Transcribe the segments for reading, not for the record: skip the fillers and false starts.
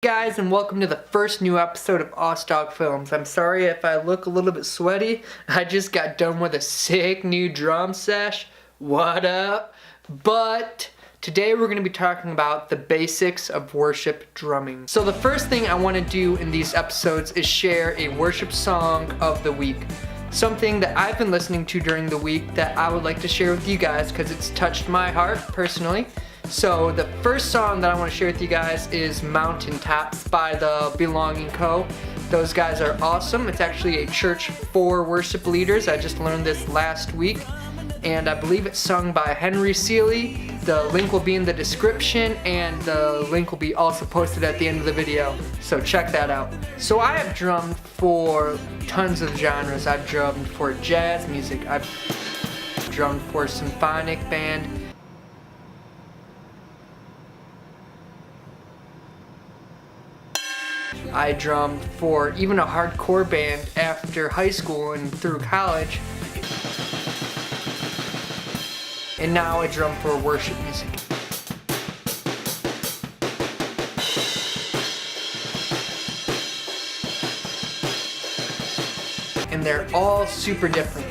Guys, and welcome to the first new episode of Ostdog Films. I'm sorry if I look a little bit sweaty. I just got done with a sick new drum sesh. What up? But today we're going to be talking about the basics of worship drumming. So the first thing I want to do in these episodes is share a worship song of the week. Something that I've been listening to during the week that I would like to share with you guys because it's touched my heart personally. So the first song that I want to share with you guys is Mountain Tops by the Belonging Co. Those guys are awesome. It's actually a church for worship leaders. I just learned this last week. And I believe it's sung by Henry Seeley. The link will be in the description and the link will be also posted at the end of the video. So check that out. So I have drummed for tons of genres. I've drummed for jazz music. I've drummed for symphonic band. I drummed for even a hardcore band after high school and through college. And now I drum for worship music. And they're all super different.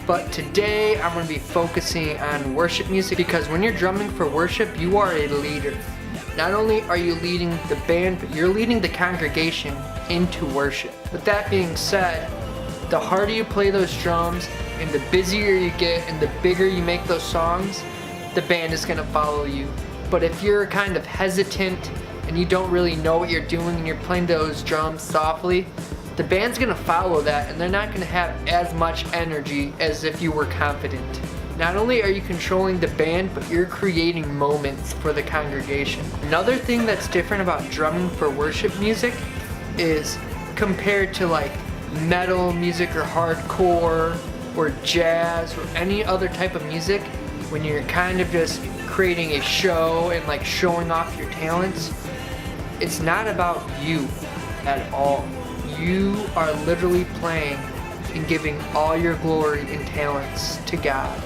But today I'm going to be focusing on worship music because when you're drumming for worship, you are a leader. Not only are you leading the band, but you're leading the congregation into worship. With that being said, the harder you play those drums and the busier you get and the bigger you make those songs, the band is going to follow you. But if you're kind of hesitant and you don't really know what you're doing and you're playing those drums softly, the band's going to follow that and they're not going to have as much energy as if you were confident. Not only are you controlling the band, but you're creating moments for the congregation. Another thing that's different about drumming for worship music is compared to like metal music or hardcore or jazz or any other type of music, when you're kind of just creating a show and like showing off your talents, it's not about you at all. You are literally playing and giving all your glory and talents to God.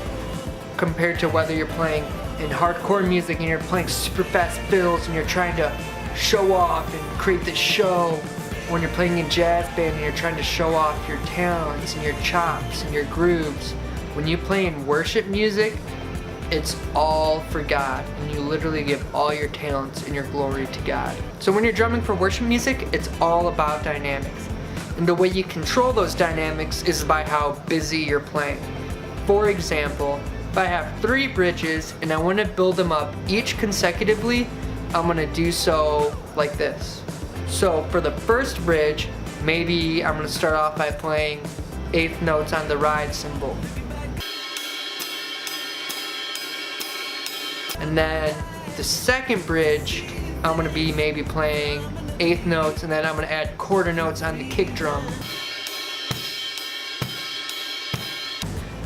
Compared to whether you're playing in hardcore music and you're playing super fast fills and you're trying to show off and create this show, when you're playing in jazz band and you're trying to show off your talents and your chops and your grooves. When you play in worship music, it's all for God and you literally give all your talents and your glory to God. So when you're drumming for worship music, it's all about dynamics. And the way you control those dynamics is by how busy you're playing. For example, if I have 3 bridges and I want to build them up each consecutively, I'm going to do so like this. So for the first bridge, maybe I'm going to start off by playing 8th notes on the ride cymbal. And then the second bridge, I'm going to be maybe playing 8th notes and then I'm going to add quarter notes on the kick drum.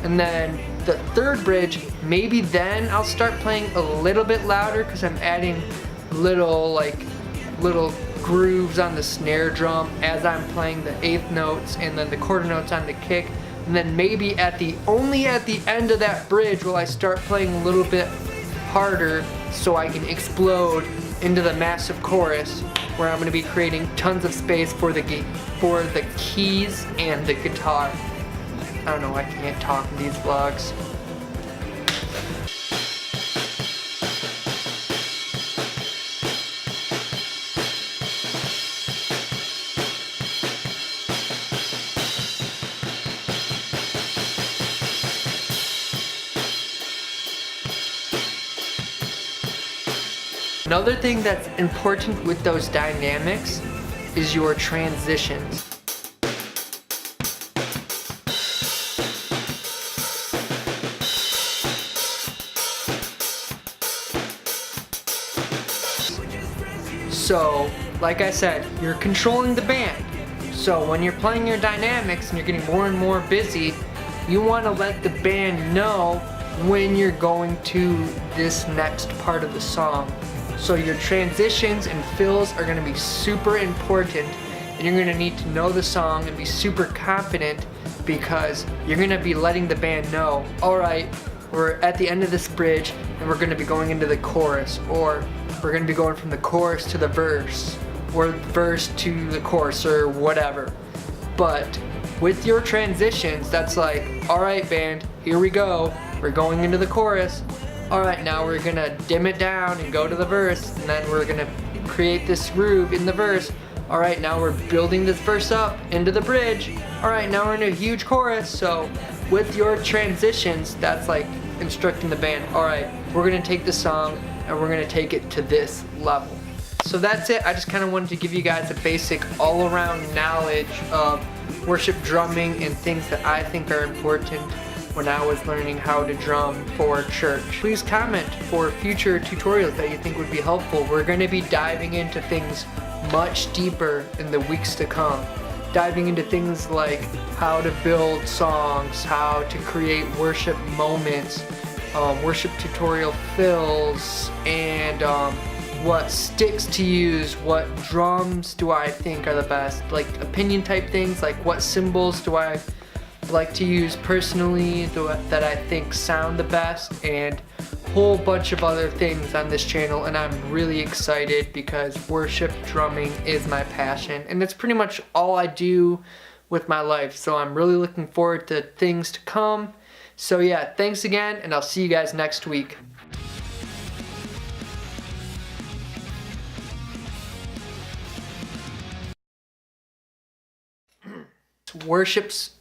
And then the third bridge, maybe then I'll start playing a little bit louder because I'm adding little grooves on the snare drum as I'm playing the 8th notes and then the quarter notes on the kick. And then maybe only at the end of that bridge will I start playing a little bit harder so I can explode into the massive chorus where I'm going to be creating tons of space for the keys and the guitar. I don't know, I can't talk in these vlogs. Another thing that's important with those dynamics is your transitions. So, like I said, you're controlling the band. So when you're playing your dynamics and you're getting more and more busy, you want to let the band know when you're going to this next part of the song. So your transitions and fills are going to be super important and you're going to need to know the song and be super confident because you're going to be letting the band know, alright, we're at the end of this bridge and we're going to be going into the chorus, or we're going to be going from the chorus to the verse, or verse to the chorus or whatever. But with your transitions, that's like, all right, band, here we go. We're going into the chorus. All right, now we're gonna dim it down and go to the verse, and then we're gonna create this groove in the verse. All right, now we're building this verse up into the bridge. All right, now we're in a huge chorus. So with your transitions, that's like instructing the band, all right, we're gonna take the song and we're gonna take it to this level. So that's it. I just kind of wanted to give you guys a basic all-around knowledge of worship drumming and things that I think are important when I was learning how to drum for church. Please comment for future tutorials that you think would be helpful. We're going to be diving into things much deeper in the weeks to come. Diving into things like how to build songs, how to create worship moments, worship tutorial fills, and what sticks to use, what drums do I think are the best, like opinion type things, like what cymbals do I like to use personally that I think sound the best, and a whole bunch of other things on this channel. And I'm really excited because worship drumming is my passion and it's pretty much all I do with my life. So I'm really looking forward to things to come. So yeah, thanks again, and I'll see you guys next week. Worships,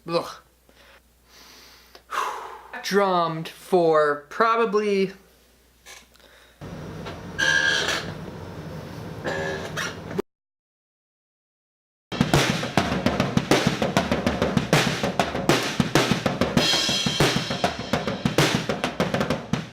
drummed for probably